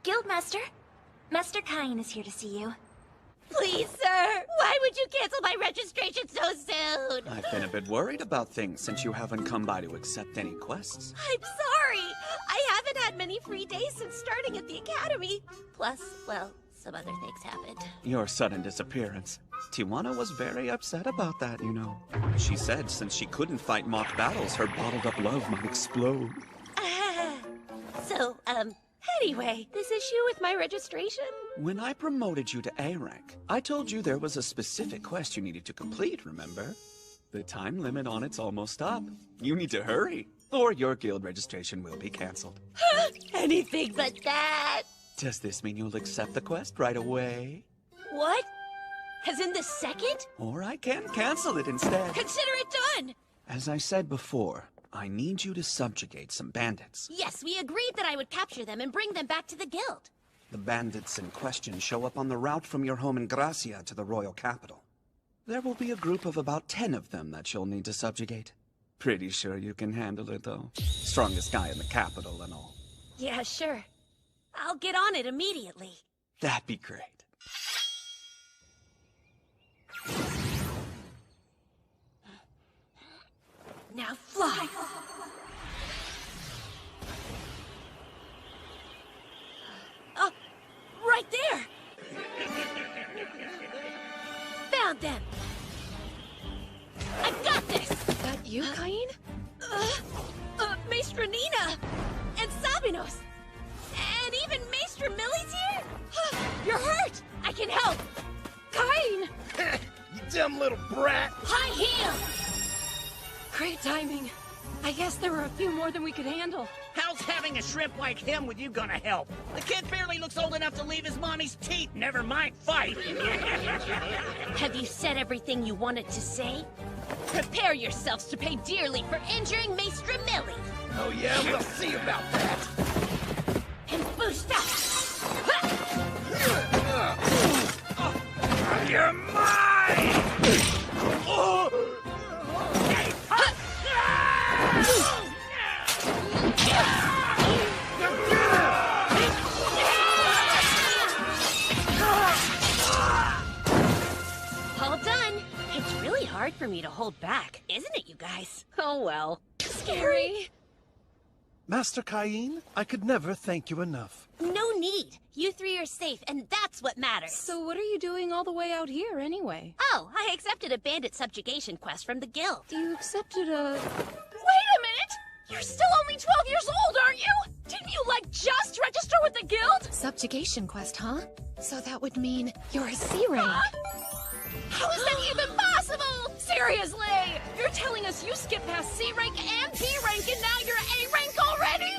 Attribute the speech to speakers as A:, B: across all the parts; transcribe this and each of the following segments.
A: Guildmaster, Master Cain is here to see you.
B: Please, sir, why would you cancel my registration so soon?
C: I've been a bit worried about things since you haven't come by to accept any quests.
B: I'm sorry. I haven't had many free days since starting at the academy. Plus, well, some other things happened.
C: Your sudden disappearance. Tijuana was very upset about that, you know. She said since she couldn't fight mock battles, her bottled-up love might explode.
B: Anyway, this issue with my registration?
C: When I promoted you to A rank, I told you there was a specific quest you needed to complete, remember? The time limit on it's almost up. You need to hurry, or your guild registration will be cancelled.
B: Anything but that!
C: Does this mean you'll accept the quest right away?
B: What? As in the second?
C: Or I can cancel it instead.
B: Consider it done!
C: As I said before, I need you to subjugate some bandits.
B: Yes, we agreed that I would capture them and bring them back to the guild.
C: The bandits in question show up on the route from your home in Gracia to the royal capital. There will be a group of about 10 of them that you'll need to subjugate. Pretty sure you can handle it, though. Strongest guy in the capital and all.
B: Yeah, sure. I'll get on it immediately.
C: That'd be great.
B: Now fly! Oh, right there! Found them! I've got this!
D: That you, Cain?
B: Maestra Nina! And Sabinos! And even Maestra Millie's here? You're hurt! I can help!
D: Cain!
E: You dumb little brat!
B: High heel!
D: Great timing. I guess there were a few more than we could handle.
E: How's having a shrimp like him with you gonna help? The kid barely looks old enough to leave his mommy's teeth, never mind fight!
B: Have you said everything you wanted to say? Prepare yourselves to pay dearly for injuring Maestra Millie!
E: Oh yeah, we'll see about that!
B: And boost up!
E: You're mine!
B: All done. It's really hard for me to hold back, isn't it, you guys? Oh well. Scary.
F: Master Cain, I could never thank you enough.
B: No need. You three are safe, and that's what matters.
D: So what are you doing all the way out here, anyway?
B: Oh, I accepted a bandit subjugation quest from the guild.
D: You accepted a...
G: Wait a minute! You're still only 12 years old, aren't you? Didn't you, just register with the guild?
D: Subjugation quest, huh? So that would mean you're a C rank.
G: How is that even possible? Seriously! You're telling us you skipped past C rank and P rank and now you're A rank already?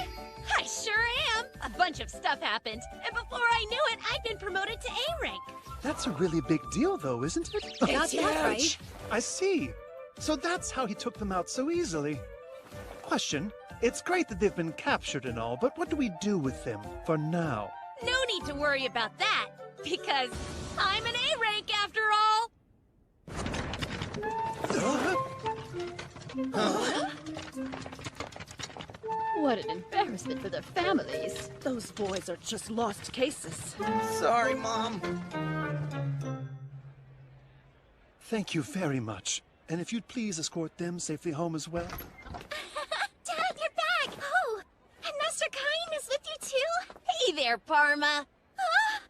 B: I sure am. A bunch of stuff happened, and before I knew it, I'd been promoted to A rank.
F: That's a really big deal, though, isn't it?
D: Got that right.
F: I see. So that's how he took them out so easily. Question. It's great that they've been captured and all, but what do we do with them for now?
B: No need to worry about that, because I'm an A rank after all.
D: What an embarrassment for their families.
G: Those boys are just lost cases.
E: Sorry, Mom.
F: Thank you very much. And if you'd please escort them safely home as well.
B: Dad, you're back! Oh, and Master Cain is with you too? Hey there, Parma.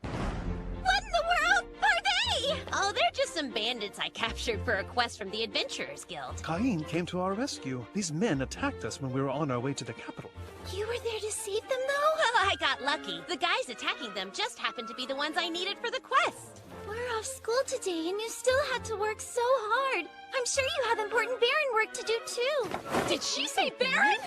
B: What in the world are they? Oh, they're just some bandits I captured for a quest from the Adventurers Guild.
F: Cain came to our rescue. These men attacked us when we were on our way to the capital.
B: You were there to save them, though? Well, I got lucky. The guys attacking them just happened to be the ones I needed for the quest.
A: We're off school today and you still had to work so hard. I'm sure you have important Baron work to do too.
G: Did she say Baron?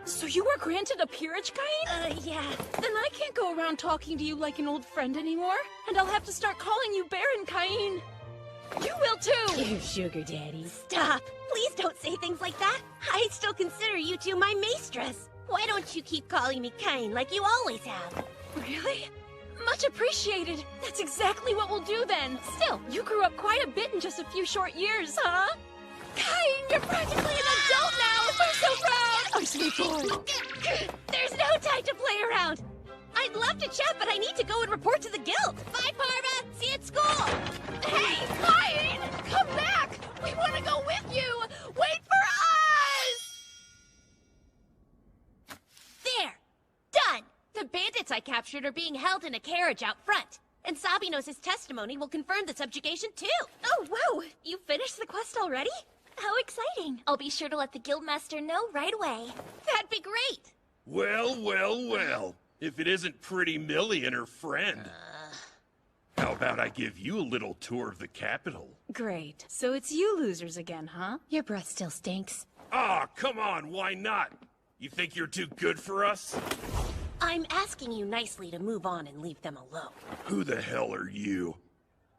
G: So you were granted a peerage, Cain?
B: Yeah.
G: Then I can't go around talking to you like an old friend anymore, and I'll have to start calling you Baron Cain. You will too!
B: You sugar daddy. Stop! Please don't say things like that. I still consider you two my maestras. Why don't you keep calling me Cain like you always have?
G: Really? Much appreciated. That's exactly what we'll do then. Still, you grew up quite a bit in just a few short years, huh? Cain, you're practically an adult now! We're so proud!
D: Oh, sweet boy.
B: There's no time to play around. I'd I'd love to chat, but I need to go and report to the guild. Bye, Parma. See you at school.
G: Hey, Cain! Come back! We want to go with you! Wait for us!
B: There. Done. The bandits I captured are being held in a carriage out front. And Sabino's testimony will confirm the subjugation, too.
A: Oh, wow! You finished the quest already? How exciting! I'll be sure to let the guildmaster know right away.
B: That'd be great.
H: Well, well, well. If it isn't Pretty Millie and her friend. How about I give you a little tour of the capital?
D: Great. So it's you losers again, huh?
G: Your breath still stinks.
H: Ah, come on, why not? You think you're too good for us?
B: I'm asking you nicely to move on and leave them alone.
H: Who the hell are you?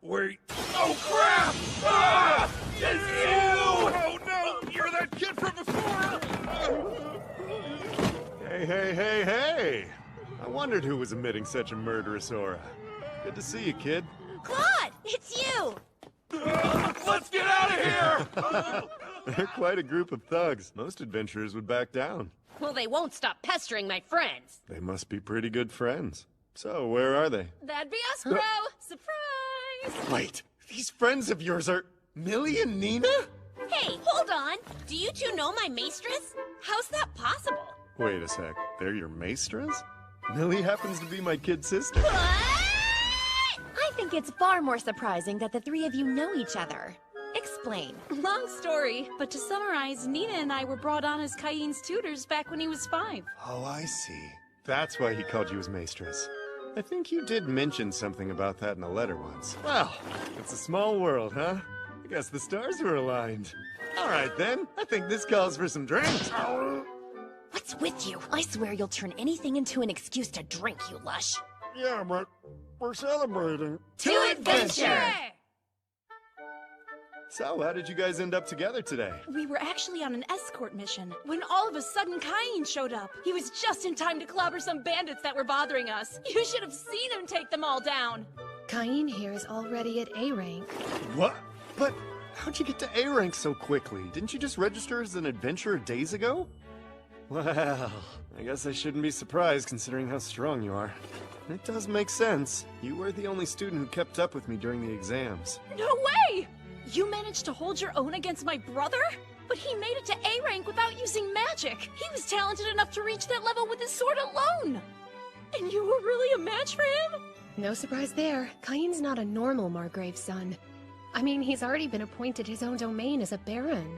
H: Wait. Oh, crap! Ah! It's you! Oh, no! You're that kid from before!
I: Hey! I wondered who was emitting such a murderous aura. Good to see you, kid.
B: Claude, it's you!
H: Let's get out of here!
I: They're quite a group of thugs. Most adventurers would back down.
B: Well, they won't stop pestering my friends.
I: They must be pretty good friends. So, where are they?
G: That'd be us, bro! Surprise!
I: Wait, these friends of yours are Millie and Nina?
B: Hey, hold on. Do you two know my maestress? How's that possible?
I: Wait a sec, they're your maestras? Millie happens to be my kid sister.
B: What?
G: I think it's far more surprising that the three of you know each other. Explain.
D: Long story, but to summarize, Nina and I were brought on as Cain's tutors back when he was 5.
I: Oh, I see. That's why he called you his maestras. I think you did mention something about that in a letter once. Well, it's a small world, huh? I guess the stars were aligned. All right, then. I think this calls for some drinks.
G: What's with you? I swear you'll turn anything into an excuse to drink, you lush.
I: Yeah, but we're celebrating.
G: To adventure!
I: So, how did you guys end up together today?
D: We were actually on an escort mission when all of a sudden Cain showed up. He was just in time to clobber some bandits that were bothering us. You should have seen him take them all down.
G: Cain here is already at A rank.
I: What? But how'd you get to A rank so quickly? Didn't you just register as an adventurer days ago? Well, I guess I shouldn't be surprised considering how strong you are. It does make sense. You were the only student who kept up with me during the exams.
D: No way! You managed to hold your own against my brother? But he made it to A rank without using magic. He was talented enough to reach that level with his sword alone. And you were really a match for him?
G: No surprise there. Cain's not a normal Margrave's son. I mean, he's already been appointed his own domain as a baron.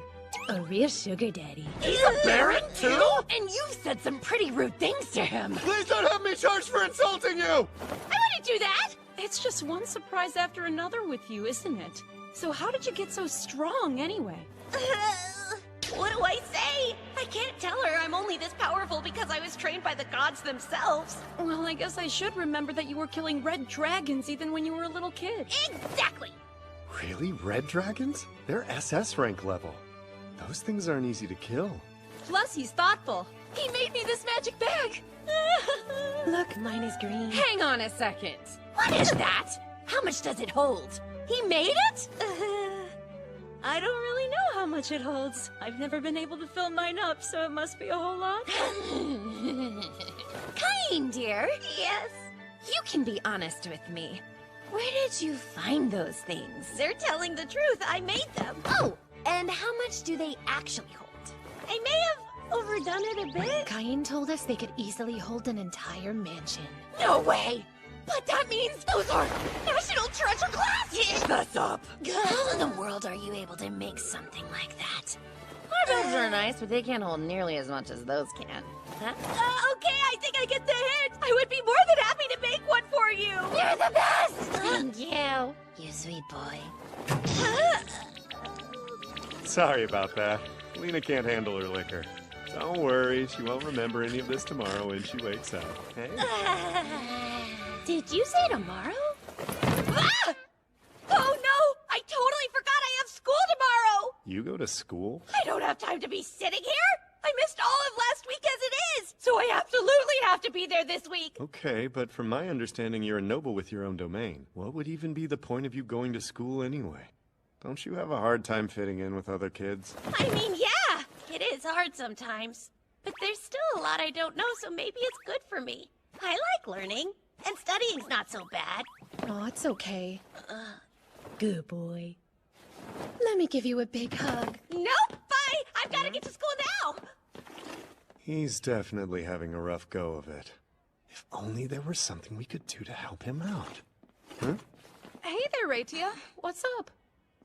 G: A real sugar daddy.
H: He's a baron, too?
G: And you've said some pretty rude things to him.
I: Please don't have me charged for insulting you!
B: I wouldn't do that!
D: It's just one surprise after another with you, isn't it? So how did you get so strong, anyway?
B: What do I say? I can't tell her I'm only this powerful because I was trained by the gods themselves.
D: Well, I guess I should remember that you were killing red dragons even when you were a little kid.
B: Exactly!
I: Really? Red dragons? They're SS rank level. Those things aren't easy to kill.
D: Plus, he's thoughtful. He made me this magic bag.
G: Look, mine is green.
B: Hang on a second. What is that? How much does it hold? He made it?
D: I don't really know how much it holds. I've never been able to fill mine up, so it must be a whole lot.
G: Cain, dear,
B: Yes.
G: you can be honest with me. Where did you find those things?
B: They're telling the truth. I made them.
G: Oh, and how much do they actually hold?
B: I may have overdone it a bit.
G: Cain told us they could easily hold an entire mansion.
B: No way! But that means those are national treasure class!
G: Shut up! How in the world are you able to make something like that?
B: Our builds are nice, but they can't hold nearly as much as those can. Huh? Okay, I think I get the hint! I would be more than happy to make one for you!
G: You're the best!
B: Thank you.
G: You sweet boy.
I: Sorry about that. Lena can't handle her liquor. Don't worry, she won't remember any of this tomorrow when she wakes up. Hey?
B: Did you say tomorrow? Ah! Oh no! I totally forgot I have school tomorrow!
I: You go to school?
B: I don't have time to be sitting here! I missed all of last week as it is! So I absolutely have to be there this week!
I: Okay, but from my understanding, you're a noble with your own domain. What would even be the point of you going to school anyway? Don't you have a hard time fitting in with other kids?
B: I mean, yeah! It is hard sometimes. But there's still a lot I don't know, so maybe it's good for me. I like learning, and studying's not so bad.
G: Oh, it's okay. Good boy. Let me give you a big hug.
B: Nope, bye! I've got to get to school now!
I: He's definitely having a rough go of it. If only there were something we could do to help him out. Huh?
D: Hey there, Raitia. What's up?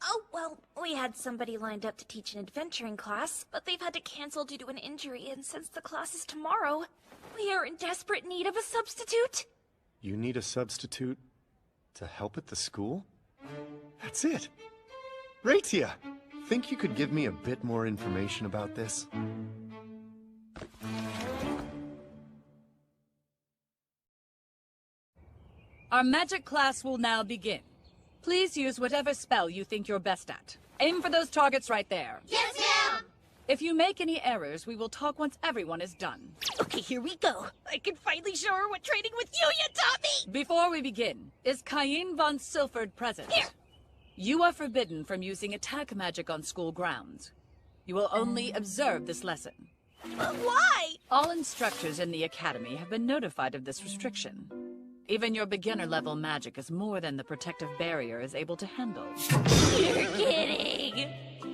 A: Oh, well, we had somebody lined up to teach an adventuring class, but they've had to cancel due to an injury, and since the class is tomorrow, we are in desperate need of a substitute.
I: You need a substitute to help at the school? That's it. Raitia, think you could give me a bit more information about this?
J: Our magic class will now begin. Please use whatever spell you think you're best at. Aim for those targets right there.
B: Yes, ma'am!
J: If you make any errors, we will talk once everyone is done.
B: Okay, here we go. I can finally show her what training with Shiinya taught me!
J: Before we begin, is Cain von Silford present?
B: Here!
J: You are forbidden from using attack magic on school grounds. You will only observe this lesson.
B: Why?
J: All instructors in the academy have been notified of this restriction. Even your beginner-level magic is more than the protective barrier is able to handle.
B: You're kidding!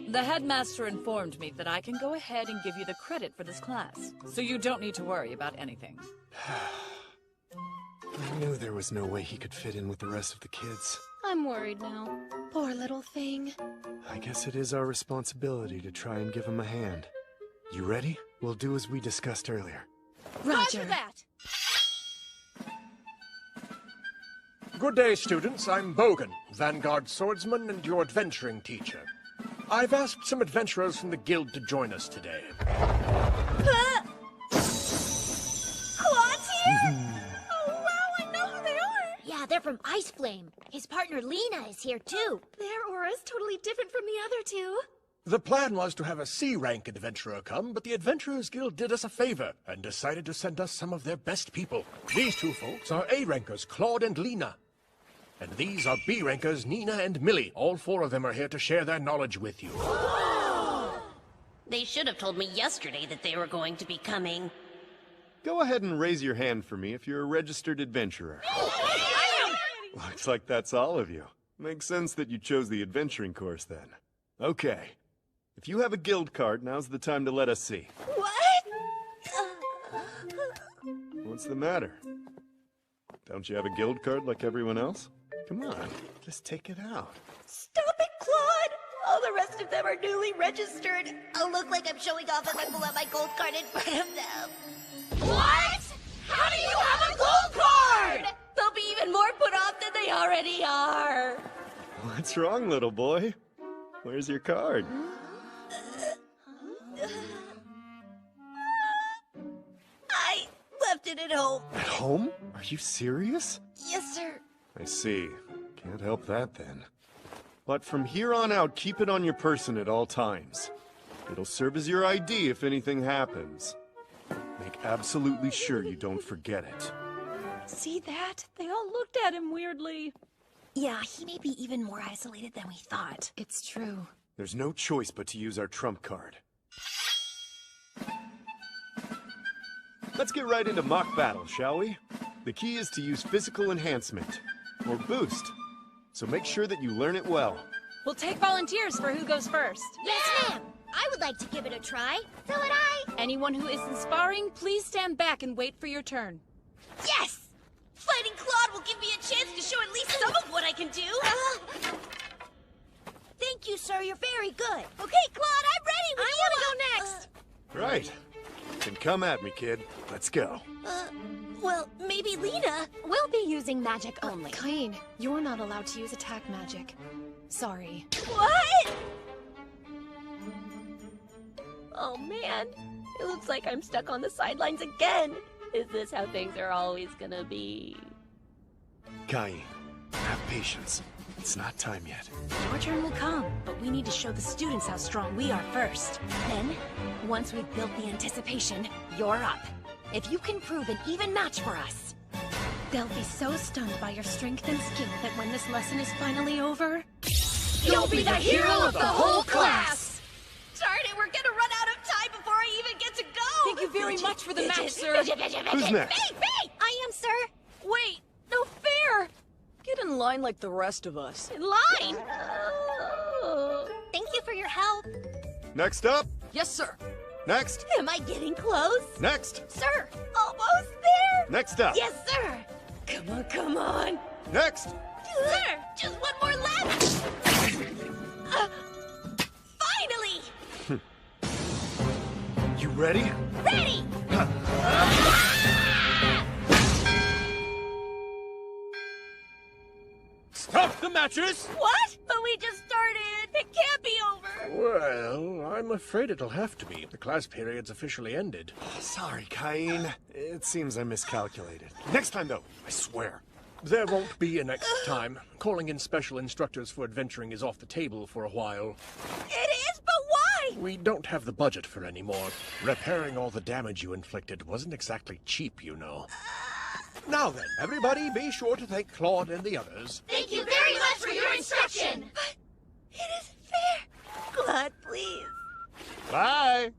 J: The headmaster informed me that I can go ahead and give you the credit for this class, so you don't need to worry about anything.
I: I knew there was no way he could fit in with the rest of the kids.
G: I'm worried now. Poor little thing.
I: I guess it is our responsibility to try and give him a hand. You ready? We'll do as we discussed earlier.
G: Roger
D: that!
K: Good day, students. I'm Bogan, Vanguard swordsman and your adventuring teacher. I've asked some adventurers from the guild to join us today.
B: Claude's here? Oh, wow, I know who they are!
A: Yeah, they're from Ice Flame. His partner Lena is here too.
D: Their aura's totally different from the other two.
K: The plan was to have a C-rank adventurer come, but the Adventurers Guild did us a favor and decided to send us some of their best people. These two folks are A-rankers, Claude and Lena. And these are B-rankers, Nina and Millie. All four of them are here to share their knowledge with you.
B: They should have told me yesterday that they were going to be coming.
I: Go ahead and raise your hand for me if you're a registered adventurer. Looks like that's all of you. Makes sense that you chose the adventuring course then. Okay. If you have a guild card, now's the time to let us see.
B: What?
I: What's the matter? Don't you have a guild card like everyone else? Come on, just take it out.
B: Stop it, Claude! All the rest of them are newly registered. I'll look like I'm showing off if I pull out my gold card in front of them. What? How do you have a gold card? They'll be even more put off than they already are.
I: What's wrong, little boy? Where's your card?
B: I left it at home.
I: At home? Are you serious?
B: Yes, sir.
I: I see. Can't help that then. But from here on out, keep it on your person at all times. It'll serve as your ID if anything happens. Make absolutely sure you don't forget it.
D: See that? They all looked at him weirdly.
B: Yeah, he may be even more isolated than we thought.
G: It's true.
I: There's no choice but to use our trump card. Let's get right into mock battle, shall we? The key is to use physical enhancement, or boost. So make sure that you learn it well.
D: We'll take volunteers for who goes first.
A: Yes, ma'am. I would like to give it a try. So would I.
D: Anyone who isn't sparring, please stand back and wait for your turn.
B: Yes! Fighting Claude will give me a chance to show at least some of what I can do.
A: Thank you, sir. You're very good.
B: Okay, Claude, I'm ready.
D: I want to go next.
I: Right. Then come at me, kid. Let's go.
B: Well, maybe Lena.
G: We'll be using magic only. Cain, you're not allowed to use attack magic. Sorry.
B: What?
L: Oh man, it looks like I'm stuck on the sidelines again. Is this how things are always gonna be?
I: Cain, have patience. It's not time yet.
D: Your turn will come, but we need to show the students how strong we are first. Then, once we've built the anticipation, you're up. If you can prove an even match for us. They'll be so stunned by your strength and skill that when this lesson is finally over,
B: you'll be the hero of the whole class! Darn it, we're gonna run out of time before I even get to go!
D: Thank you very much for the match, sir.
I: Who's next?
B: Me!
A: I am
B: sir.
D: Wait, no fair! Get in line like the rest of us.
B: In line? Thank you for your help.
I: Next up.
D: Yes, sir.
I: Next.
B: Am I getting close?
I: Next.
B: Sir, almost there.
I: Next up.
B: Yes, sir. Come on, come on.
I: Next.
B: Sir, just one more left. Finally!
I: You ready?
B: Ready!
K: Stop the matches!
L: What? But we just started. It can't be over.
K: Well, I'm afraid it'll have to be. The class period's officially ended.
I: Sorry, Cain. It seems I miscalculated. Next time, though, I swear.
K: There won't be a next time. Calling in special instructors for adventuring is off the table for a while.
B: It is, but why?
K: We don't have the budget for any more. Repairing all the damage you inflicted wasn't exactly cheap, you know. Now then, everybody be sure to thank Claude and the others.
B: Thank you very much for your instruction. But it isn't fair. Claude, please.
I: Bye.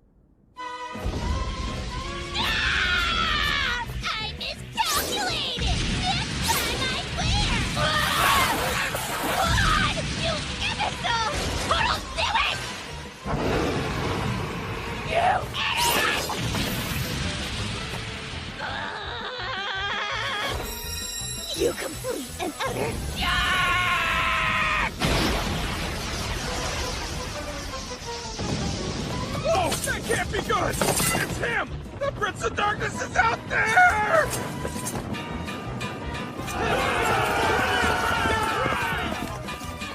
B: Ah! I miscalculated. This time I swear. Claude, you imbecile! Total do it! You idiot! You complete and utter jerk!
H: Oh, that can't be good! It's him! The Prince of Darkness is out there!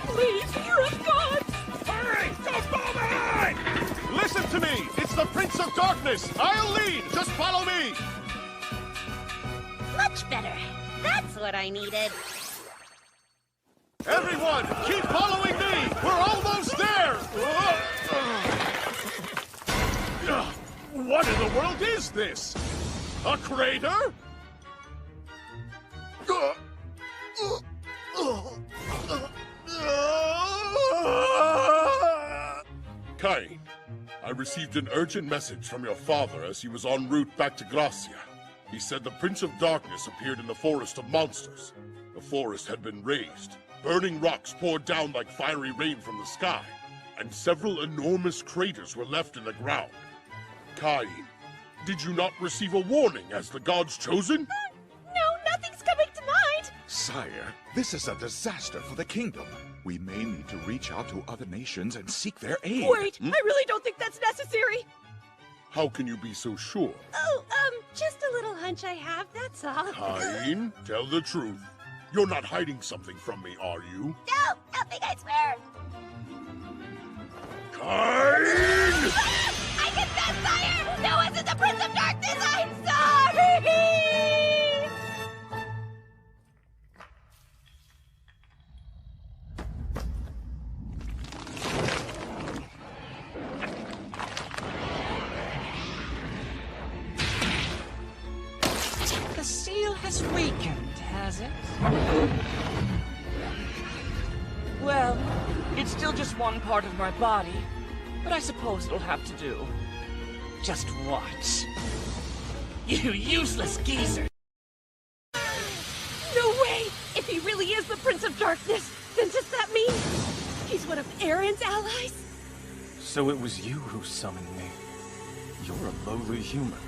D: Please, hear us, God!
H: Hurry! Don't fall behind!
I: Listen to me! It's the Prince of Darkness! I'll lead! Just follow me!
B: Much better. That's what I needed.
I: Everyone, keep following me! We're almost there! What in the world is this? A crater?
H: Cain, I received an urgent message from your father as he was en route back to Gracia. He said the Prince of Darkness appeared in the Forest of Monsters. The forest had been razed. Burning rocks poured down like fiery rain from the sky, and several enormous craters were left in the ground. Cain, did you not receive a warning as the God's chosen?
B: No, nothing's coming to mind.
M: Sire, this is a disaster for the kingdom. We may need to reach out to other nations and seek their aid.
D: Wait, I really don't think that's necessary.
H: How can you be so sure?
B: Oh, just a little hunch I have, that's all.
H: Cain, tell the truth. You're not hiding something from me, are you?
B: No, nothing, I swear.
H: Cain!
B: I confess, sire! No one's in the Prince of Darkness! I'm sorry!
N: The seal has weakened, has it? Well, it's still just one part of my body, but I suppose it'll have to do. Just watch. You useless geezer!
D: No way! If he really is the Prince of Darkness, then does that mean he's one of Aaron's allies?
O: So it was you who summoned me. You're a lowly human.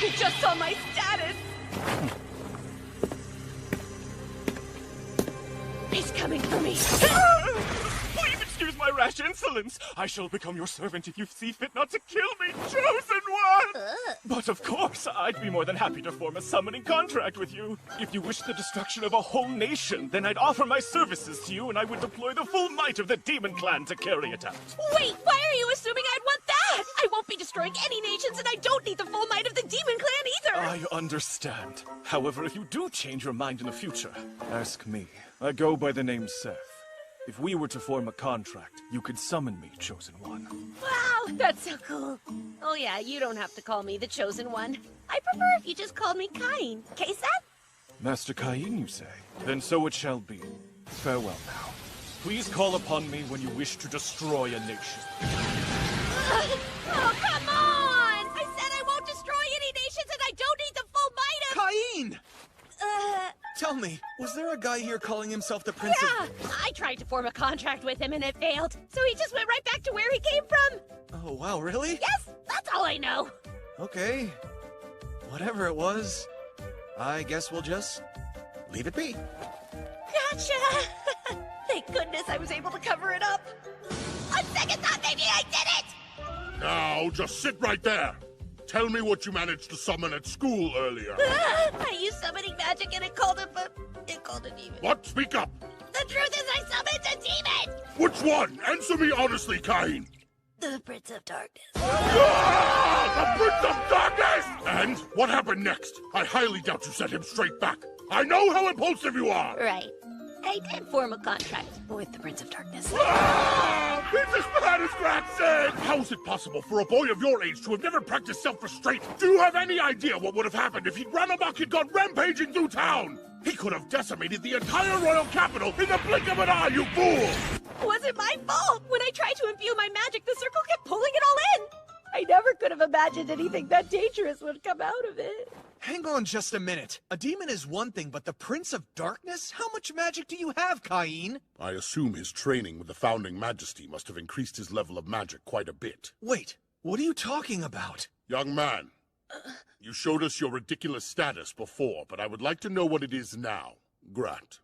D: You just saw my status! He's coming for me!
O: Please excuse my rash insolence! I shall become your servant if you see fit not to kill me, chosen one! But of course, I'd be more than happy to form a summoning contract with you. If you wish the destruction of a whole nation, then I'd offer my services to you and I would deploy the full might of the Demon Clan to carry it out.
D: Wait, why are you assuming I'd want that? I won't be destroying any nations and I don't need the full might of the Demon Clan either!
O: I understand. However, if you do change your mind in the future, ask me. I go by the name Seth. If we were to form a contract, you could summon me, Chosen One.
B: Wow, that's so cool. Oh yeah, you don't have to call me the Chosen One. I prefer if you just called me Cain. Okay, Seth?
O: Master Cain, you say? Then so it shall be. Farewell now. Please call upon me when you wish to destroy a nation.
B: Oh, come on! I said I won't destroy any nations and I don't need the
P: Kain! Tell me, was there a guy here calling himself the Prince
L: Yeah! I tried to form a contract with him and it failed, so he just went right back to where he came from!
P: Oh, wow, really?
L: Yes! That's all I know!
P: Okay. Whatever it was, I guess we'll just leave it be.
L: Gotcha! Thank goodness I was able to cover it up! On second thought, maybe I did it!
H: Now, just sit right there. Tell me what you managed to summon at school earlier.
L: I used summoning magic and it called a demon.
H: What? Speak up!
L: The truth is I summoned a demon!
H: Which one? Answer me honestly, Cain!
L: The Prince of Darkness.
H: Ah, the Prince of Darkness! And what happened next? I highly doubt you sent him straight back. I know how impulsive you are!
L: Right. I did form a contract with the Prince of Darkness.
H: Ah, it's as bad as Grat said! How is it possible for a boy of your age to have never practiced self-restraint? Do you have any idea what would have happened if he'd run amok and gone rampaging through town? He could have decimated the entire royal capital in the blink of an eye, you fool!
L: Wasn't my fault! When I tried to imbue my magic, the circle kept pulling it all in! I never could have imagined anything that dangerous would come out of it.
P: Hang on just a minute. A demon is one thing, but the Prince of Darkness? How much magic do you have, Cain?
H: I assume his training with the Founding Majesty must have increased his level of magic quite a bit.
P: Wait, what are you talking about?
H: Young man, you showed us your ridiculous status before, but I would like to know what it is now. Grat,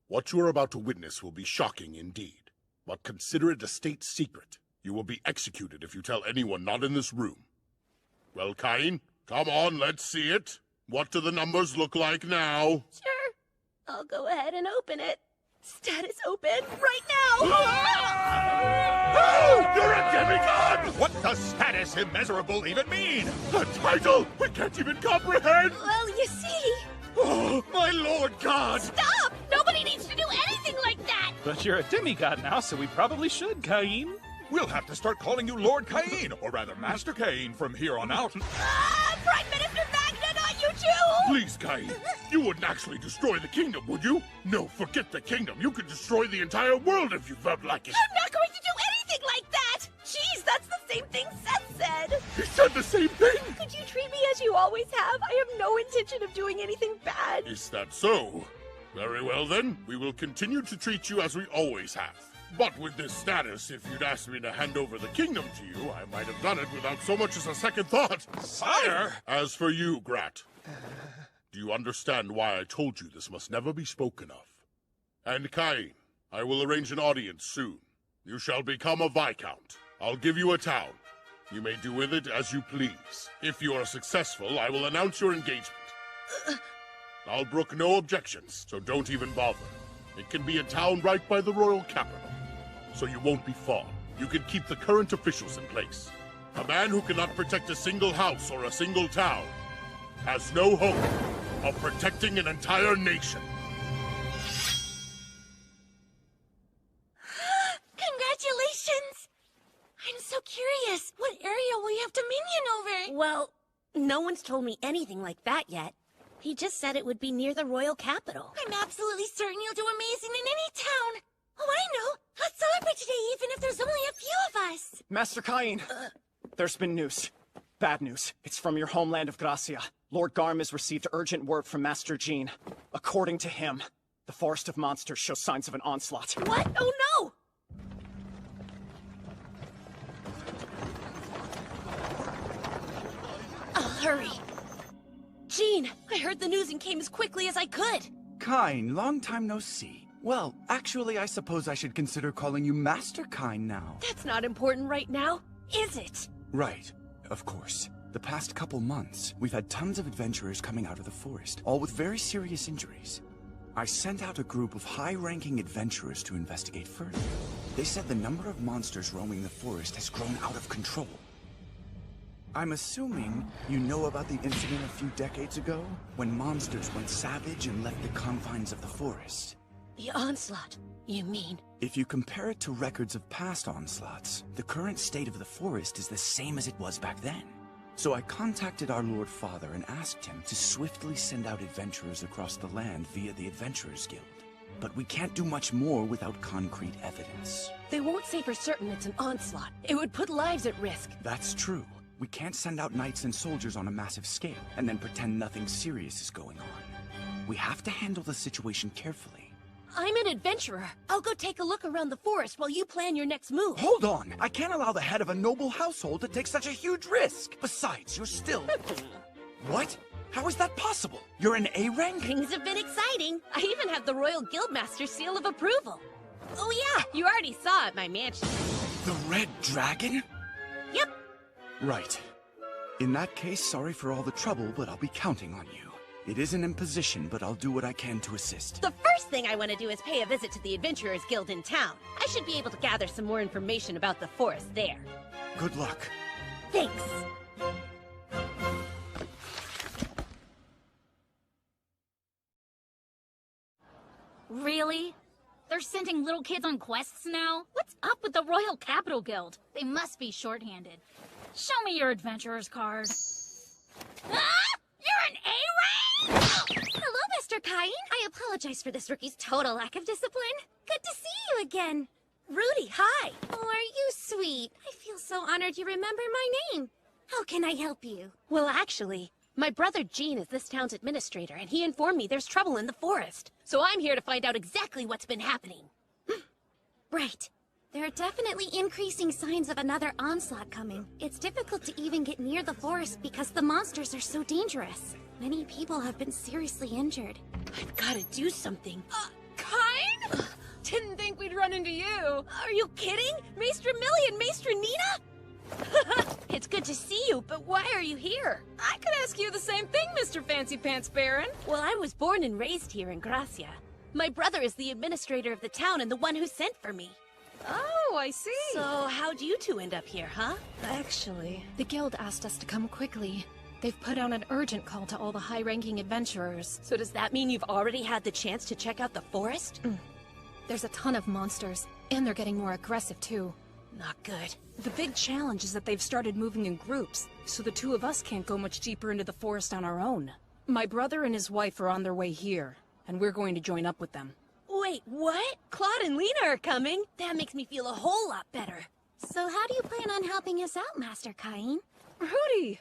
H: what you are about to witness will be shocking indeed, but consider it a state secret. You will be executed if you tell anyone not in this room. Well, Cain, come on, let's see it. What do the numbers look like now?
L: Sure. I'll go ahead and open it. Status open right now!
H: Oh, you're a demigod!
M: What does status immeasurable even mean?
H: The title! We can't even comprehend!
L: Well, you see...
M: Oh, my Lord God!
L: Stop! Nobody needs to do anything like that!
O: But you're a demigod now, so we probably should, Cain.
M: We'll have to start calling you Lord Cain, or rather Master Cain, from here on out.
L: Prime Minister Magna, not you too!
H: Please, Cain. You wouldn't actually destroy the kingdom, would you? No, forget the kingdom. You could destroy the entire world if you felt like it.
L: I'm not going to do anything like that! Jeez, that's the same thing Seth said!
H: He said the same thing?
L: Could you treat me as you always have? I have no intention of doing anything bad.
H: Is that so? Very well then. We will continue to treat you as we always have. But with this status, if you'd asked me to hand over the kingdom to you, I might have done it without so much as a second thought.
M: Sire!
H: As for you, Grat, do you understand why I told you this must never be spoken of? And Cain, I will arrange an audience soon. You shall become a Viscount. I'll give you a town. You may do with it as you please. If you are successful, I will announce your engagement. I'll brook no objections, so don't even bother. It can be a town right by the royal capital, so you won't be far. You can keep the current officials in place. A man who cannot protect a single house or a single town has no hope of protecting an entire nation.
A: Congratulations! I'm so curious. What area will you have dominion over?
B: Well, no one's told me anything like that yet. He just said it would be near the royal capital.
A: I'm absolutely certain you'll do amazing in any town. Oh, I know. Let's celebrate today even if there's only a few of us.
Q: Master Cain, there's been news. Bad news. It's from your homeland of Gracia. Lord Garm has received urgent word from Master Jean. According to him, the Forest of Monsters shows signs of an onslaught.
L: What? Oh no!
D: I'll hurry. Jean, I heard the news and came as quickly as I could.
C: Cain, long time no see. Well, actually, I suppose I should consider calling you Master Cain now.
D: That's not important right now, is it?
C: Right, of course. The past couple months, we've had tons of adventurers coming out of the forest, all with very serious injuries. I sent out a group of high-ranking adventurers to investigate further. They said the number of monsters roaming the forest has grown out of control. I'm assuming you know about the incident a few decades ago, when monsters went savage and left the confines of the forest.
D: The onslaught, you mean?
C: If you compare it to records of past onslaughts, the current state of the forest is the same as it was back then. So I contacted our Lord Father and asked him to swiftly send out adventurers across the land via the Adventurers Guild. But we can't do much more without concrete evidence.
D: They won't say for certain it's an onslaught. It would put lives at risk.
C: That's true. We can't send out knights and soldiers on a massive scale, and then pretend nothing serious is going on. We have to handle the situation carefully.
B: I'm an adventurer. I'll go take a look around the forest while you plan your next move.
C: Hold on! I can't allow the head of a noble household to take such a huge risk! Besides, you're still... What? How is that possible? You're an A rank?
B: Things have been exciting. I even have the Royal Guildmaster's seal of approval. Oh yeah, you already saw it at my mansion.
C: The Red Dragon?
B: Yep.
C: Right. In that case, sorry for all the trouble, but I'll be counting on you. It is an imposition, but I'll do what I can to assist.
B: The first thing I want to do is pay a visit to the Adventurers Guild in town. I should be able to gather some more information about the forest there.
C: Good luck.
B: Thanks.
G: Really? They're sending little kids on quests now? What's up with the Royal Capital Guild? They must be shorthanded. Show me your adventurer's card. Ah! You're an A-rank?
A: Hello, Mr. Cain. I apologize for this rookie's total lack of discipline. Good to see you again.
B: Rudy, hi.
A: Oh, are you sweet? I feel so honored you remember my name. How can I help you?
B: Well, actually, my brother Gene is this town's administrator, and he informed me there's trouble in the forest. So I'm here to find out exactly what's been happening.
A: Right. There are definitely increasing signs of another onslaught coming. It's difficult to even get near the forest because the monsters are so dangerous. Many people have been seriously injured.
B: I've got to do something.
D: Cain? Didn't think we'd run into you.
B: Are you kidding? Maester Millie and Maester Nina? It's good to see you, but why are you here?
D: I could ask you the same thing, Mr. Fancy Pants Baron.
B: Well, I was born and raised here in Gracia. My brother is the administrator of the town and the one who sent for me.
D: Oh, I see.
B: So, how'd you two end up here, huh?
R: Actually, the guild asked us to come quickly. They've put out an urgent call to all the high-ranking adventurers.
B: So does that mean you've already had the chance to check out the forest?
R: There's a ton of monsters, and they're getting more aggressive, too.
B: Not good.
D: The big challenge is that they've started moving in groups, so the two of us can't go much deeper into the forest on our own. My brother and his wife are on their way here, and we're going to join up with them.
B: Wait, what? Claude and Lena are coming? That makes me feel a whole lot better.
A: So how do you plan on helping us out, Master Cain?
D: Rudy!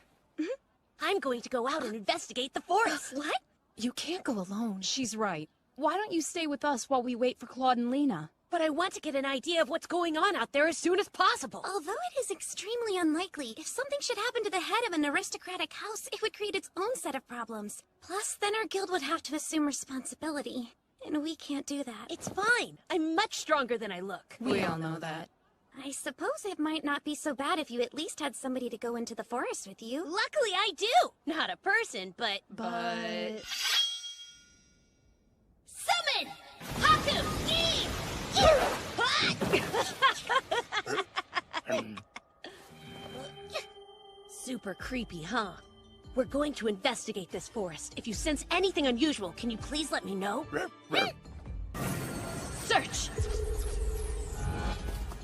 B: I'm going to go out and investigate the forest.
A: What?
R: You can't go alone.
D: She's right. Why don't you stay with us while we wait for Claude and Lena?
B: But I want to get an idea of what's going on out there as soon as possible.
A: Although it is extremely unlikely, if something should happen to the head of an aristocratic house, it would create its own set of problems. Plus, then our guild would have to assume responsibility. And we can't do that.
B: It's fine. I'm much stronger than I look.
R: We all know that.
A: I suppose it might not be so bad if you at least had somebody to go into the forest with you.
B: Luckily, I do. Not a person, but... Summon! Haku! Yi! Super creepy, huh? We're going to investigate this forest. If you sense anything unusual, can you please let me know? Search!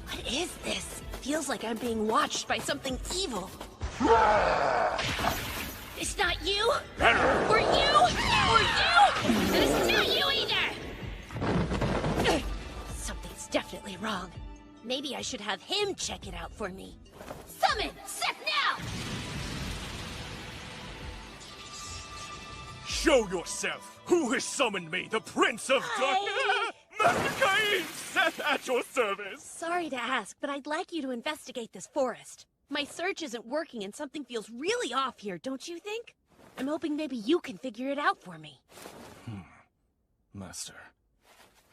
B: What is this? Feels like I'm being watched by something evil. It's not you! Or you! Or you! And it's not you either! Something's definitely wrong. Maybe I should have him check it out for me. Summon! Set now!
O: Show yourself! Who has summoned me, the Prince of Darkness? Master Cain, Seth at your service!
B: Sorry to ask, but I'd like you to investigate this forest. My search isn't working and something feels really off here, don't you think? I'm hoping maybe you can figure it out for me.
S: Master,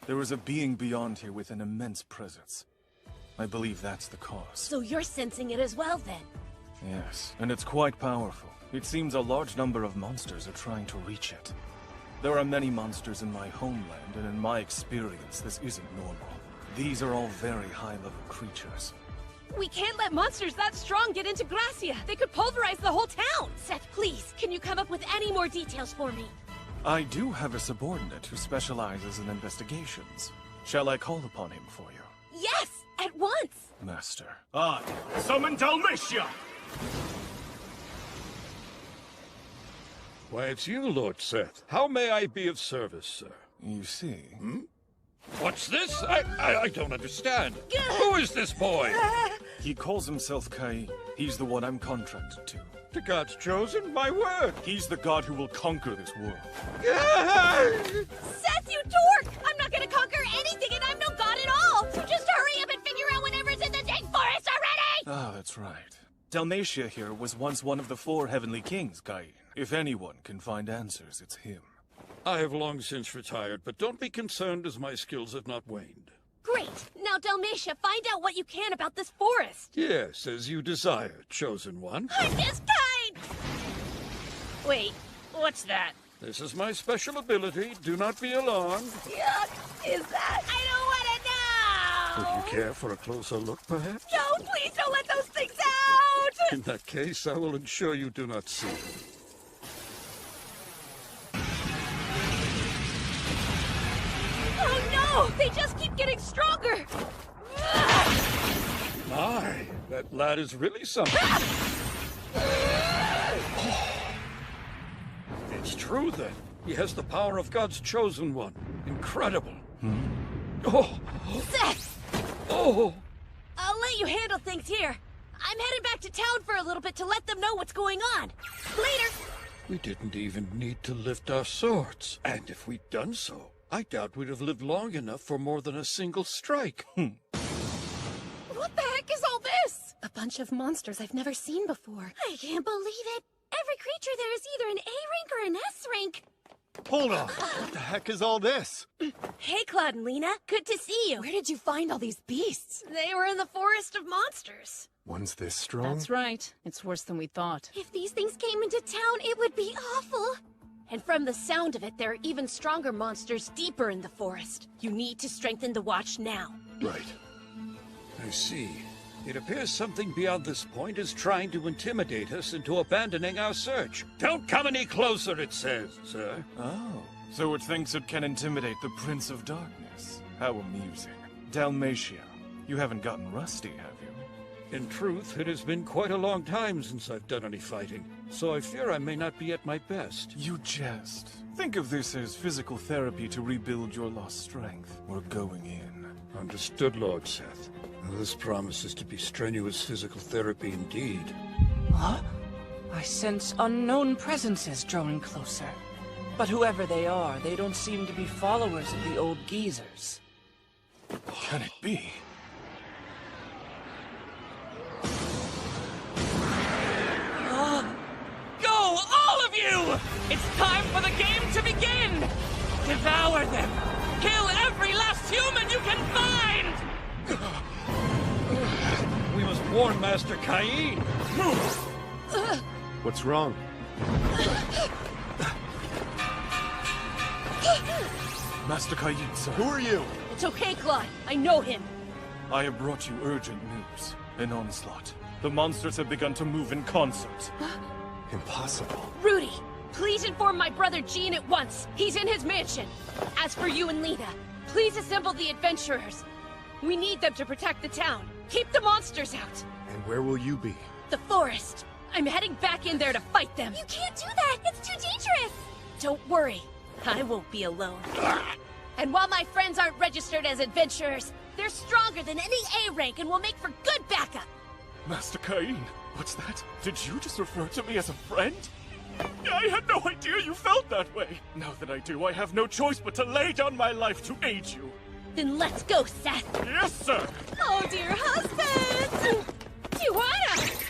S: there is a being beyond here with an immense presence. I believe that's the cause.
B: So you're sensing it as well, then?
S: Yes, and it's quite powerful. It seems a large number of monsters are trying to reach it. There are many monsters in my homeland, and in my experience, this isn't normal. These are all very high-level creatures.
D: We can't let monsters that strong get into Gracia. They could pulverize the whole town.
B: Seth, please, can you come up with any more details for me?
S: I do have a subordinate who specializes in investigations. Shall I call upon him for you?
B: Yes, at once!
S: Master.
O: I summon Dalmatia!
T: Why, it's you, Lord Seth. How may I be of service, sir?
S: You see...
T: What's this? I don't understand. Who is this boy?
S: He calls himself Cain. He's the one I'm contracted to.
T: The God's chosen? My word!
S: He's the god who will conquer this world.
L: Seth, you dork! I'm not gonna conquer anything, and I'm no god at all! So just hurry up and figure out whatever's in the dang forest already!
S: Ah, that's right. Dalmatia here was once one of the 4 heavenly kings, Cain. If anyone can find answers, it's him.
T: I have long since retired, but don't be concerned as my skills have not waned.
L: Great! Now, Dalmatia, find out what you can about this forest!
T: Yes, as you desire, chosen one.
L: I'm this kind!
N: Wait, what's that?
T: This is my special ability. Do not be alarmed.
L: Yuck! Is that? I don't wanna know!
T: Would you care for a closer look, perhaps?
L: No, please don't let those things out!
T: In that case, I will ensure you do not see them.
L: Oh no! They just keep getting stronger!
T: My, that lad is really something. It's true, then. He has the power of God's chosen one. Incredible. Oh!
L: Seth!
T: Oh!
L: I'll let you handle things here. I'm headed back to town for a little bit to let them know what's going on. Later!
T: We didn't even need to lift our swords. And if we'd done so, I doubt we'd have lived long enough for more than a single strike.
R: What the heck is all this? A bunch of monsters I've never seen before.
A: I can't believe it. Every creature there is either an A rank or an S rank.
I: Hold on. What the heck is all this?
L: Hey, Claude and Lena. Good to see you.
R: Where did you find all these beasts?
L: They were in the forest of monsters.
I: One's this strong?
J: That's right. It's worse than we thought.
A: If these things came into town, it would be awful.
L: And from the sound of it, there are even stronger monsters deeper in the forest. You need to strengthen the watch now.
T: Right. I see. It appears something beyond this point is trying to intimidate us into abandoning our search. Don't come any closer, it says, sir.
S: Oh, so it thinks it can intimidate the Prince of Darkness. How amusing. Dalmatia, you haven't gotten rusty, have you?
T: In truth, it has been quite a long time since I've done any fighting, so I fear I may not be at my best.
S: You jest. Think of this as physical therapy to rebuild your lost strength. We're going in.
T: Understood, Lord Seth. This promises to be strenuous physical therapy indeed.
N: Huh? I sense unknown presences drawing closer. But whoever they are, they don't seem to be followers of the old geezers.
S: Can it be?
N: Go, all of you! It's time for the game to begin! Devour them! Kill every last human you can find!
T: We must warn Master Cain.
I: What's wrong?
S: Master Cain, sir.
I: Who are you?
L: It's okay, Claude. I know him.
S: I have brought you urgent news. An onslaught. The monsters have begun to move in concert.
I: Impossible.
L: Rudy, please inform my brother Gene at once. He's in his mansion. As for you and Lena, please assemble the adventurers. We need them to protect the town. Keep the monsters out.
I: And where will you be?
L: The forest. I'm heading back in there to fight them.
A: You can't do that. It's too dangerous.
L: Don't worry. I won't be alone. And while my friends aren't registered as adventurers, they're stronger than any A rank and will make for good backup.
S: Master Cain, what's that? Did you just refer to me as a friend? I had no idea you felt that way. Now that I do, I have no choice but to lay down my life to aid you.
L: Then let's go, Seth.
S: Yes, sir.
L: Oh, dear husband! Tijuana!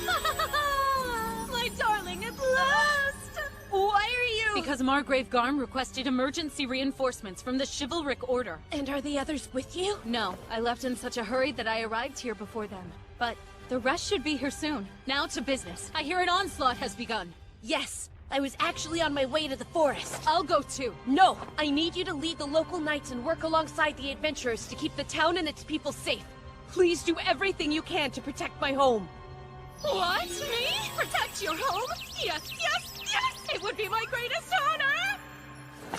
L: Ah! My darling, at last! Why are you?
G: Because Margrave Garm requested emergency reinforcements from the chivalric order.
L: And are the others with you?
G: No, I left in such a hurry that I arrived here before them. But the rest should be here soon. Now to business. I hear an onslaught has begun.
L: Yes, I was actually on my way to the forest.
G: I'll go too.
L: No, I need you to lead the local knights and work alongside the adventurers to keep the town and its people safe. Please do everything you can to protect my home.
G: What? Me? Protect your home? Yes, yes, yes! It would be my greatest honor!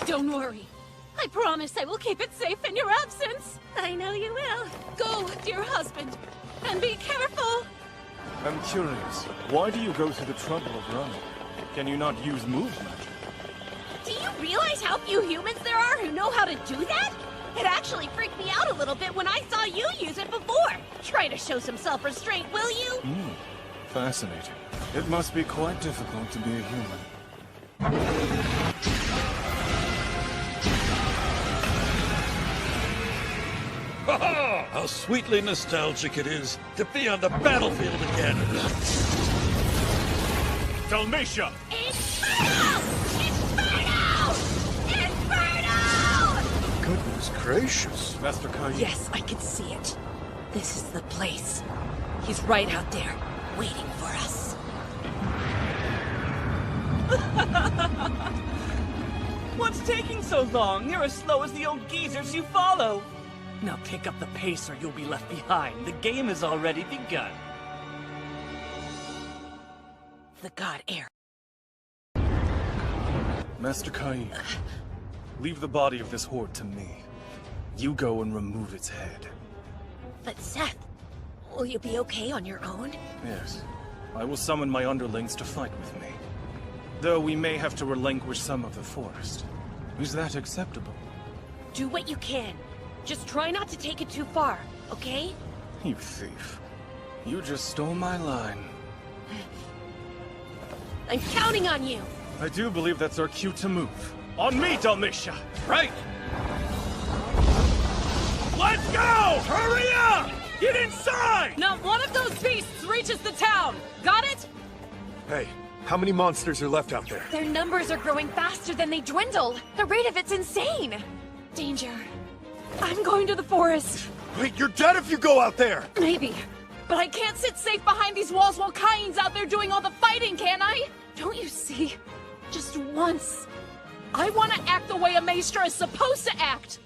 G: Don't worry. I promise I will keep it safe in your absence.
L: I know you will.
G: Go, dear husband, and be careful.
S: I'm curious. Why do you go through the trouble of running? Can you not use move magic?
L: Do you realize how few humans there are who know how to do that? It actually freaked me out a little bit when I saw you use it before. Try to show some self-restraint, will you?
S: Fascinating. It must be quite difficult to be a human.
T: Ha-ha! How sweetly nostalgic it is to be on the battlefield again.
O: Dalmatia!
I: Goodness gracious.
S: Master Cain.
L: Yes, I can see it. This is the place. He's right out there, waiting for us.
N: What's taking so long? You're as slow as the old geezers you follow. Now pick up the pace or you'll be left behind. The game has already begun.
L: The god heir.
S: Master Cain, leave the body of this horde to me. You go and remove its head.
L: But Seth, will you be okay on your own?
S: Yes. I will summon my underlings to fight with me. Though we may have to relinquish some of the forest. Is that acceptable?
L: Do what you can. Just try not to take it too far, okay?
S: You thief. You just stole my line.
L: I'm counting on you!
S: I do believe that's our cue to move. On me, Dalmatia!
T: Right!
N: Let's go! Hurry up! Get inside! Not one of those beasts reaches the town! Got it?
I: Hey, how many monsters are left out there?
D: Their numbers are growing faster than they dwindle. The rate of it's insane. Danger. I'm going to the forest.
I: Wait, you're dead if you go out there!
D: Maybe. But I can't sit safe behind these walls while Cain's out there doing all the fighting, can I? Don't you see? Just once. I want to act the way a maestra is supposed to act.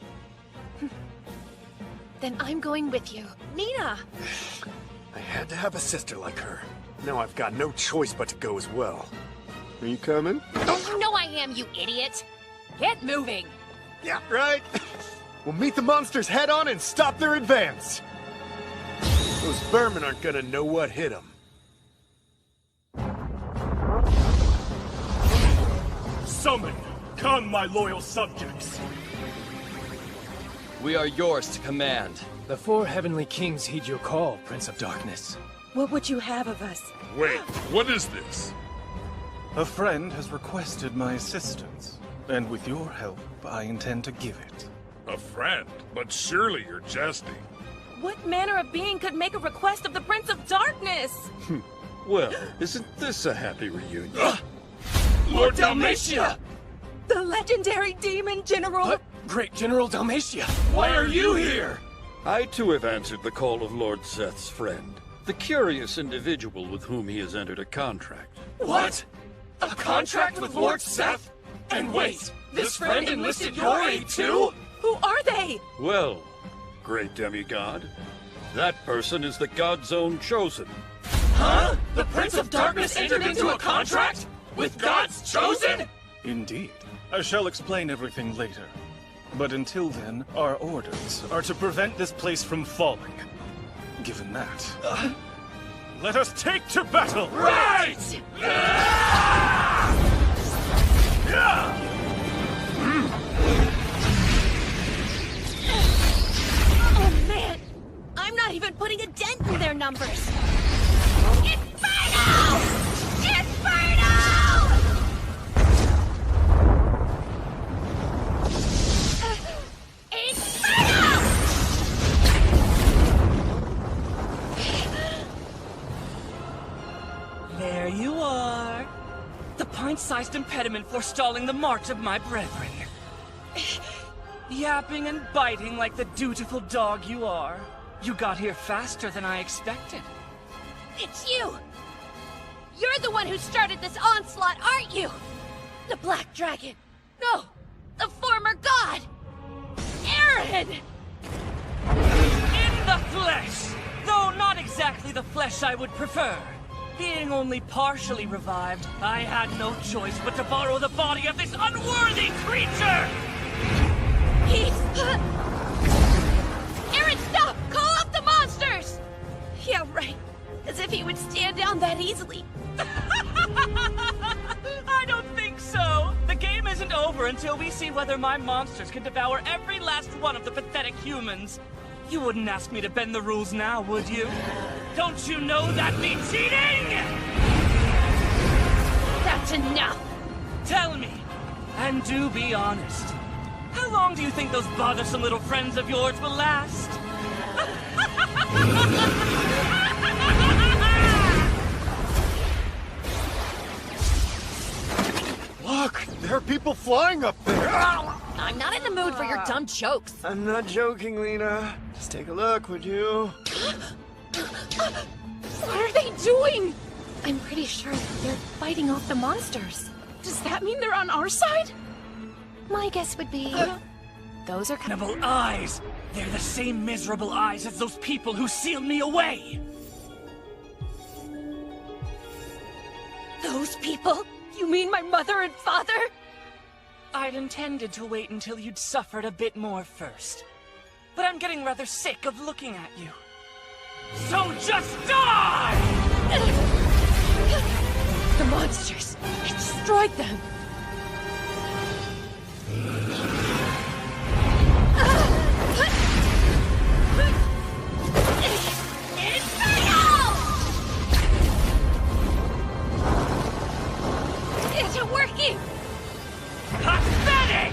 R: Then I'm going with you.
D: Nina!
I: I had to have a sister like her. Now I've got no choice but to go as well. Are you coming?
L: You know I am, you idiot! Get moving!
I: Yeah, right. We'll meet the monsters head on and stop their advance. Those vermin aren't gonna know what hit them.
O: Summon! Come, my loyal subjects!
U: We are yours to command.
V: The four heavenly kings heed your call, Prince of Darkness.
L: What would you have of us?
H: Wait, what is this?
S: A friend has requested my assistance, and with your help, I intend to give it.
H: A friend? But surely you're jesting.
D: What manner of being could make a request of the Prince of Darkness?
T: Well, isn't this a happy reunion?
V: Lord Dalmatia!
D: The legendary demon general!
V: But, Great General Dalmatia, why are you here?
T: I too have answered the call of Lord Seth's friend, the curious individual with whom he has entered a contract.
V: What? A contract with Lord Seth? And wait, this friend enlisted your aid too?
D: Who are they?
T: Well, great demigod, that person is the God's own chosen.
V: Huh? The Prince of Darkness entered into a contract? With God's chosen?
S: Indeed. I shall explain everything later. But until then, our orders are to prevent this place from falling. Given that, let us take to battle!
V: Right!
L: Oh man! I'm not even putting a dent in their numbers! Inferno! Inferno!
N: There you are. The pint-sized impediment forestalling the march of my brethren. Yapping and biting like the dutiful dog you are. You got here faster than I expected.
L: It's you! You're the one who started this onslaught, aren't you? The Black Dragon! No! The former god! Aaron!
N: In the flesh! Though not exactly the flesh I would prefer. Being only partially revived, I had no choice but to borrow the body of this unworthy creature!
L: Aaron, stop! Call up the monsters! Yeah, right. As if he would stand down that easily.
N: I don't think so. The game isn't over over until we see whether my monsters can devour every last one of the pathetic humans. You wouldn't ask me to bend the rules now, would you? Don't you know that'd be cheating?
L: That's enough!
N: Tell me, and do be honest. How long do you think those bothersome little friends of yours will last?
I: Look, there are people flying up there.
L: I'm not in the mood for your dumb jokes.
I: I'm not joking, Lena. Just take a look, would you?
R: What are they doing? I'm pretty sure they're fighting off the monsters.
D: Does that mean they're on our side?
R: My guess would be... those are
N: Cannibal eyes! They're the same miserable eyes as those people who sealed me away!
L: Those people? You mean my mother and father?
N: I'd intended to wait until you'd suffered a bit more first. But I'm getting rather sick of looking at you. So just die!
L: The monsters! It destroyed them!
B: Isn't working!
N: Pathetic!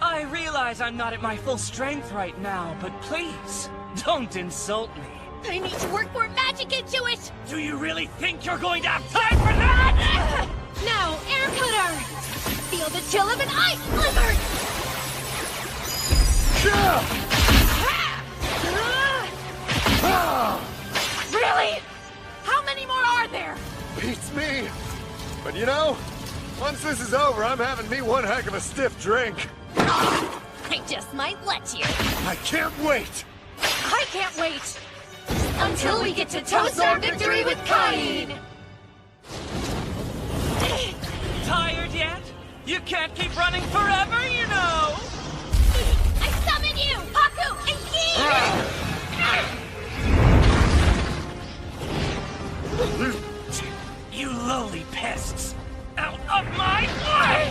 N: I realize I'm not at my full strength right now, but please, don't insult me.
B: I need to work more magic into it!
N: Do you really think you're going to have time for that?
B: Now, air cutter! Feel the chill of an ice blizzard!
L: Really? How many more are there?
I: Beats me. But you know, once this is over, I'm having me one heck of a stiff drink.
B: I just might let you.
I: I can't wait!
L: I can't wait!
B: Until we get to toast our victory with Cain!
N: Tired yet? You can't keep running forever, you know!
B: I summon you, Aku and Ki!
N: You lowly pests! Out of my way!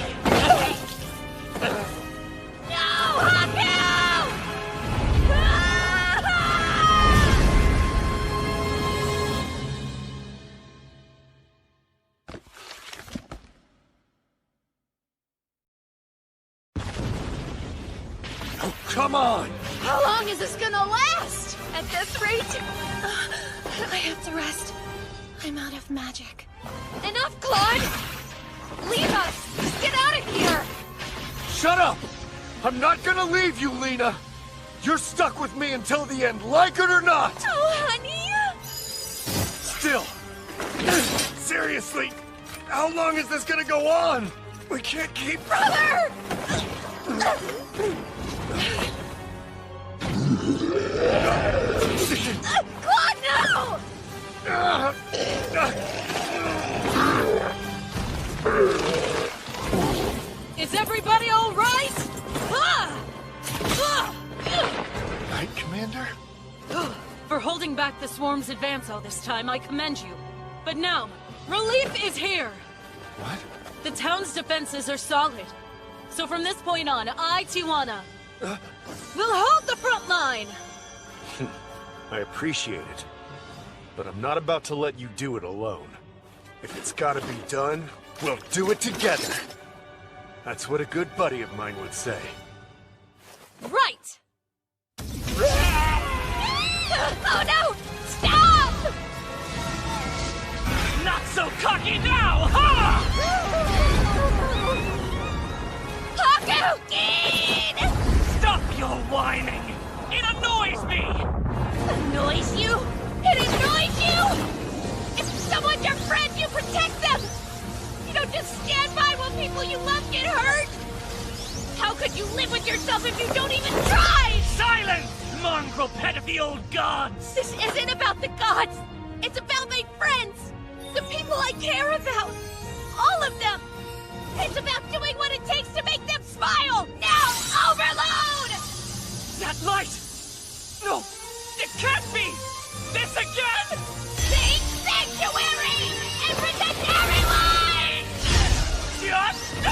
B: No, Haku!
I: Oh, come on!
L: How long is this gonna last?
R: At this rate, I have to rest. I'm out of magic.
L: Enough, Claude! Leave us! Get out of here!
I: Shut up! I'm not gonna leave you, Lena! You're stuck with me until the end, like it or not!
B: Oh, honey!
I: Still! Seriously! How long is this gonna go on? We can't keep...
B: Brother! Claude, no!
L: Is everybody all right?
I: Right, Commander?
L: For holding back the swarm's advance all this time, I commend you. But now, relief is here!
I: What?
L: The town's defenses are solid. So from this point on, I, Tijuana, will hold the front line!
I: I appreciate it. But I'm not about to let you do it alone. If it's gotta be done, we'll do it together. That's what a good buddy of mine would say.
L: Right!
B: Oh no! Stop!
N: Not so cocky now, huh?
B: Haku! Keen!
N: Stop your whining! It annoys me!
B: Annoys you? It annoys you? If someone's your friend, you protect them! You don't just stand by while people you love get hurt! How could you live with yourself if you don't even try?
N: Silence! Mongrel pet of the old gods!
B: This isn't about the gods! It's about my friends! The people I care about! All of them! It's about doing what it takes to make them smile! Now, overload!
N: That light! No! It can't be! This again!
B: Take sanctuary! And protect everyone!
N: Just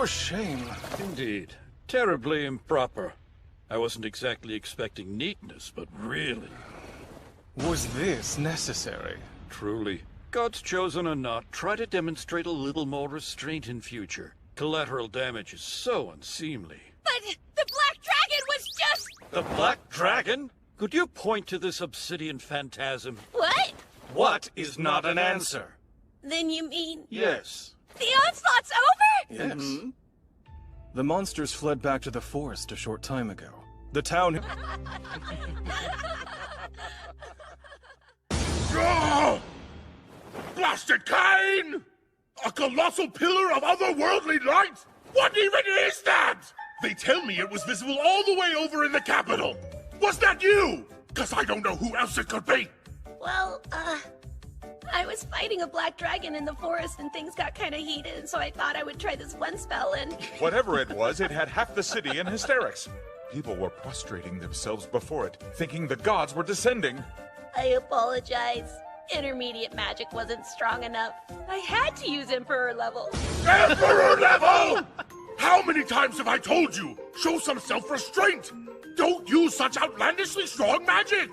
S: For shame.
T: Indeed. Terribly improper. I wasn't exactly expecting neatness, but really.
S: Was this necessary?
T: Truly. God's chosen or not, try to demonstrate a little more restraint in future. Collateral damage is so unseemly.
L: But the Black Dragon was just...
T: The Black Dragon? Could you point to this obsidian phantasm?
L: What?
S: What is not an answer?
L: Then you mean...
T: Yes.
L: The onslaught's over?
S: Yes. The monsters fled back to the forest a short time ago. The town...
H: Blasted Cain! A colossal pillar of otherworldly light? What even is that? They tell me it was visible all the way over in the capital. Was that you? 'Cause I don't know who else it could be.
L: Well, I was fighting a black dragon in the forest and things got kind of heated, so I thought I would try this one spell and...
M: Whatever it was, it had half the city in hysterics. People were prostrating themselves before it, thinking the gods were descending.
L: I apologize. Intermediate magic wasn't strong enough. I had to use Emperor level.
H: Emperor level! How many times have I told you? Show some self-restraint! Don't use such outlandishly strong magic!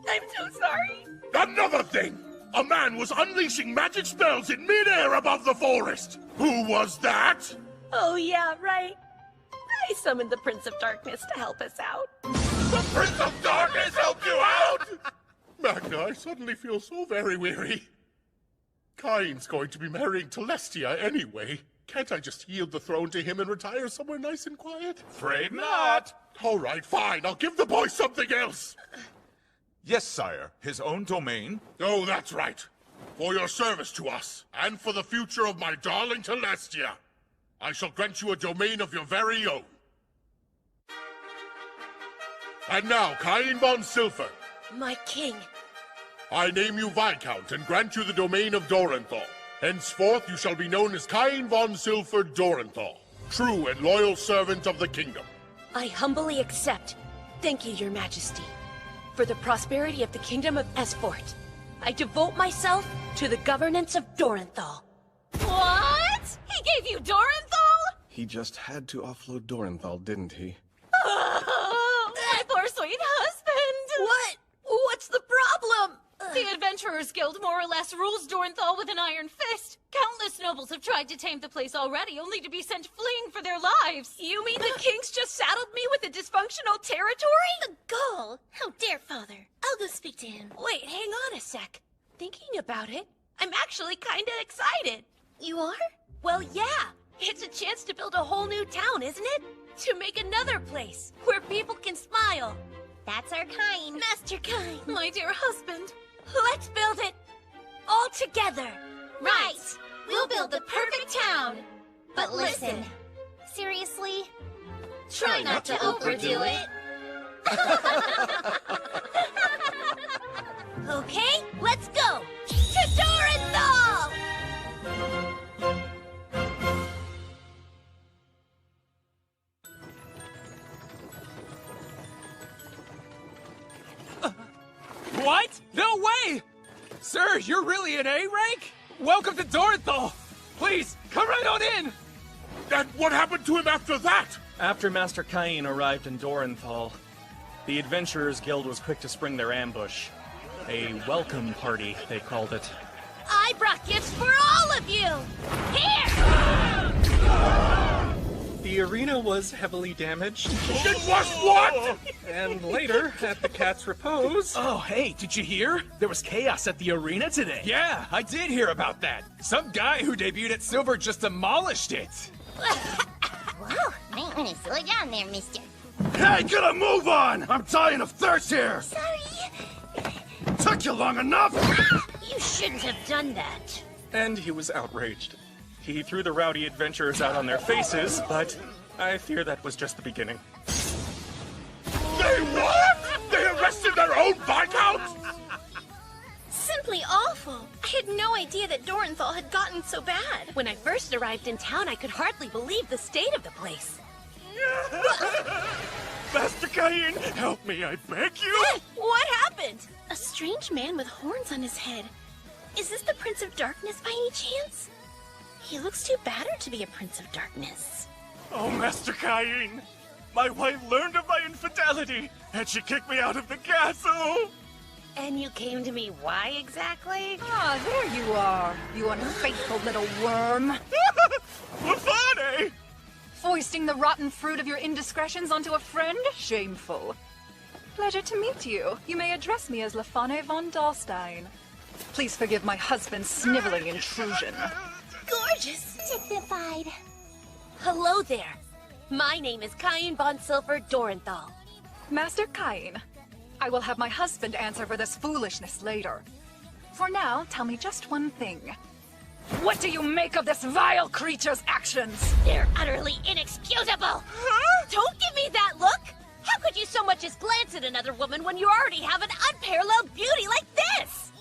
L: I'm so sorry.
H: Another thing! A man was unleashing magic spells in midair above the forest! Who was that?
L: Oh yeah, right. I summoned the Prince of Darkness to help us out.
H: The Prince of Darkness helped you out?! Magna, I suddenly feel so very weary. Cain's going to be marrying Celestia anyway. Can't I just yield the throne to him and retire somewhere nice and quiet?
M: Afraid not.
H: All right, fine. I'll give the boy something else.
M: Yes, sire. His own domain.
H: Oh, that's right. For your service to us, and for the future of my darling Celestia, I shall grant you a domain of your very own. And now, Cain von Silford.
L: My king.
H: I name you Viscount and grant you the domain of Dorenthal. Henceforth you shall be known as Cain von Silford Dorenthal, true and loyal servant of the kingdom.
L: I humbly accept. Thank you, your majesty. For the prosperity of the kingdom of Esfort, I devote myself to the governance of Dorenthal.
D: What? He gave you Dorenthal?
P: He just had to offload Dorenthal, didn't he?
D: Oh, my poor sweet husband!
L: What? What's the problem?
D: The Adventurers Guild more or less rules Dorenthal with an iron fist. Countless nobles have tried to tame the place already, only to be sent fleeing for their lives.
L: You mean the king's just saddled me with a dysfunctional territory?
B: The gall! How dare, father. I'll go speak to him.
L: Wait, hang on a sec. Thinking about it, I'm actually kinda excited.
B: You are?
L: Well, yeah. It's a chance to build a whole new town, isn't it? To make another place where people can smile.
B: That's our Cain.
L: Master Cain.
D: My dear husband.
L: Let's build it all together.
B: Right. We'll build the perfect town. But listen, seriously, try not to overdo it.
L: Okay, let's go. To Dorenthal!
E: What? No way! Sir, you're really an A rank? Welcome to Dorenthal! Please, come right on in!
H: And what happened to him after that?
Q: After Master Cain arrived in Dorenthal, the Adventurers Guild was quick to spring their ambush. A welcome party, they called it.
L: I brought gifts for all of you! Here!
F: The arena was heavily damaged.
H: It was what?
F: And later, at the Cat's Repose...
E: Oh, hey, did you hear? There was chaos at the arena today. Yeah, I did hear about that. Some guy who debuted at Silver just demolished it.
B: Whoa, might want to slow down there, mister.
E: Hey, get a move on! I'm dying of thirst here!
B: Sorry.
E: Took you long enough!
L: You shouldn't have done that.
Q: And he was outraged. He threw the rowdy adventurers out on their faces, but I fear that was just the beginning.
H: They what? They arrested their own Viscount?
B: Simply awful. I had no idea that Dorenthal had gotten so bad.
L: When I first arrived in town, I could hardly believe the state of the place.
E: Master Cain, help me, I beg you!
L: What happened?
B: A strange man with horns on his head. Is this the Prince of Darkness by any chance? He looks too battered to be a Prince of Darkness.
O: Oh, Master Cain! My wife learned of my infidelity, and she kicked me out of the castle!
B: And you came to me why exactly?
J: Ah, there you are, you unfaithful little worm.
O: Lafane!
J: Foisting the rotten fruit of your indiscretions onto a friend? Shameful. Pleasure to meet you. You may address me as Lafane von Dahlstein. Please forgive my husband's sniveling intrusion.
B: Gorgeous! Dignified. Hello there. My name is Cain von Silford Dorenthal.
J: Master Cain, I will have my husband answer for this foolishness later. For now, tell me just one thing. What do you make of this vile creature's actions?
B: They're utterly inexcusable! Don't give me that look! How could you so much as glance at another woman when you already have an unparalleled beauty like this?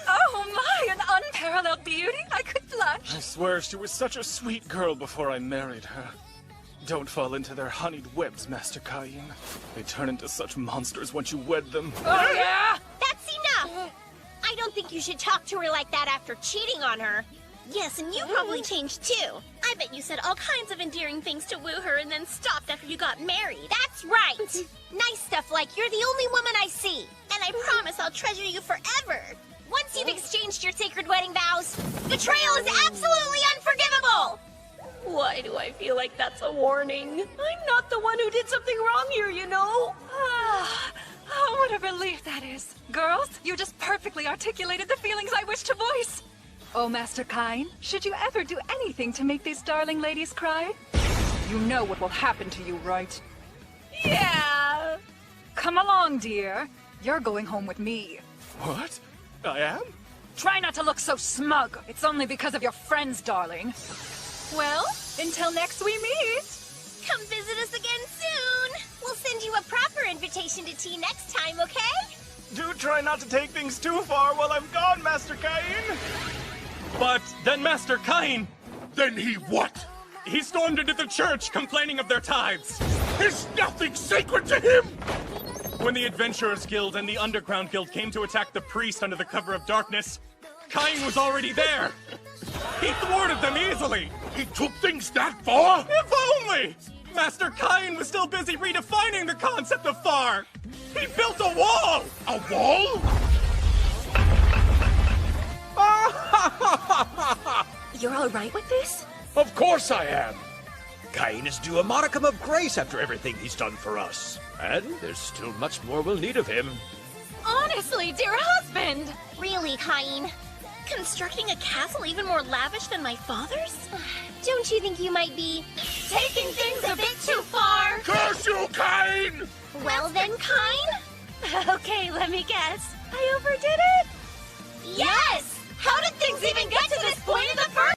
J: Oh my, an unparalleled beauty? I could blush.
S: I swear she was such a sweet girl before I married her. Don't fall into their honeyed webs, Master Cain. They turn into such monsters once you wed them.
B: Oh yeah? That's enough! I don't think you should talk to her like that after cheating on her. Yes, and you probably changed too. I bet you said all kinds of endearing things to woo her and then stopped after you got married. That's right! Nice stuff like you're the only woman I see. And I promise I'll treasure you forever. Once you've exchanged your sacred wedding vows, betrayal is absolutely unforgivable!
L: Why do I feel like that's a warning? I'm not the one who did something wrong here, you know?
J: Oh, what a relief that is. Girls, you just perfectly articulated the feelings I wish to voice. Oh, Master Cain, should you ever do anything to make these darling ladies cry? You know what will happen to you, right?
L: Yeah!
J: Come along, dear. You're going home with me.
S: What? I am?
J: Try not to look so smug. It's only because of your friends, darling. Well, until next we meet.
B: Come visit us again soon. We'll send you a proper invitation to tea next time, okay?
O: Do try not to take things too far while I'm gone, Master Cain!
E: But then Master Cain...
H: Then he what?
E: He stormed into the church complaining of their tithes.
H: There's nothing sacred to him!
E: When the Adventurers Guild and the Underground Guild came to attack the priest under the cover of darkness, Cain was already there. He thwarted them easily.
H: He took things that far?
E: If only! Master Cain was still busy redefining the concept of far. He built a wall!
H: A wall?
L: You're all right with this?
T: Of course I am. Cain is due a modicum of grace after everything he's done for us. And there's still much more we'll need of him.
L: Honestly, dear husband!
B: Really, Cain? Constructing a castle even more lavish than my father's? Don't you think you might be taking things a bit too far?
H: Curse you, Cain!
B: Well then, Cain? Okay, let me guess. I overdid it? Yes! How did things even get to this point in the first